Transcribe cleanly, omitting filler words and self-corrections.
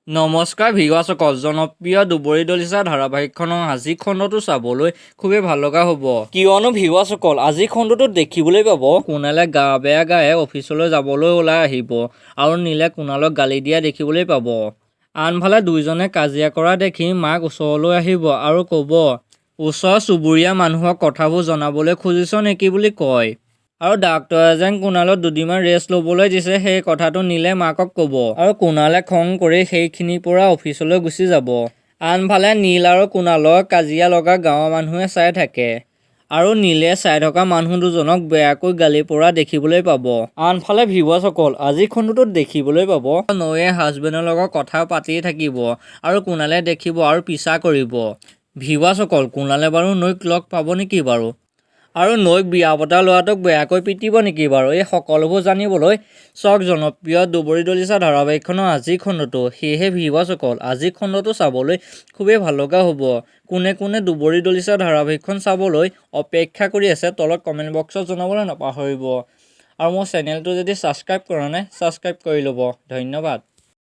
নমস্কাৰ ভিউৱাৰসকল, জনপ্ৰিয় দুবৰি দলিচা ধাৰাবাহিকখনৰ আজিৰ খণ্ডটো চাবলৈ খুবেই ভাল লগা হ'ব। কিয়নো ভিউৱাৰসকল আজিৰ খণ্ডটোত দেখিবলৈ পাব কুণালে গা বেয়া গায়ে অফিচলৈ যাবলৈ ওলাই আহিব আৰু নীলে কুণালক গালি দিয়া দেখিবলৈ পাব। আনফালে দুয়োজনে কাজিয়া কৰা দেখি মাক ওচৰলৈ আহিব আৰু ক'ব, ওচৰ চুবুৰীয়া মানুহক কথাবোৰ জনাবলৈ খুজিছ নেকি বুলি কয়। আৰু ডাক্তৰে যেন কুণালক দুদিনমান ৰেষ্ট ল'বলৈ দিছে সেই কথাটো নীলে মাকক ক'ব আৰু কুণালে খং কৰি সেইখিনিৰ পৰা অফিচলৈ গুচি যাব। আনফালে নীল আৰু কুণালক কাজিয়া লগা গাঁৱৰ মানুহে চাই থাকে আৰু নীলে চাই থকা মানুহ দুজনক বেয়াকৈ গালি পৰা দেখিবলৈ পাব। আনফালে ভিউৱাৰসকল আজিৰ খণ্ডটোত দেখিবলৈ পাব নৈয়ে হাজবেণ্ডৰ লগত কথা পাতি থাকিব আৰু কুণালে দেখিব আৰু পিছা কৰিব। ভিউৱাৰসকল কুণালে বাৰু নৈক লগ পাব নেকি বাৰু? আৰু নৈক বিয়া পতা ল'ৰাটোক বেয়াকৈ পিটিব নেকি বাৰু? এই সকলোবোৰ জানিবলৈ চাওক জনপ্ৰিয় দুবৰি দলিচা ধাৰাবাহিকখনৰ আজিৰ খণ্ডটো। সেয়েহে ভিউৱাৰসকল আজিৰ খণ্ডটো চাবলৈ খুবেই ভাল লগা হ'ব। কোনে কোনে দুবৰি দলিচা ধাৰাবাহিকখন চাবলৈ অপেক্ষা কৰি আছে তলত কমেণ্ট বক্সত জনাবলৈ নাপাহৰিব। আৰু মোৰ চেনেলটো যদি ছাবস্ক্ৰাইব কৰা নাই ছাবস্ক্ৰাইব কৰি ল'ব। ধন্যবাদ।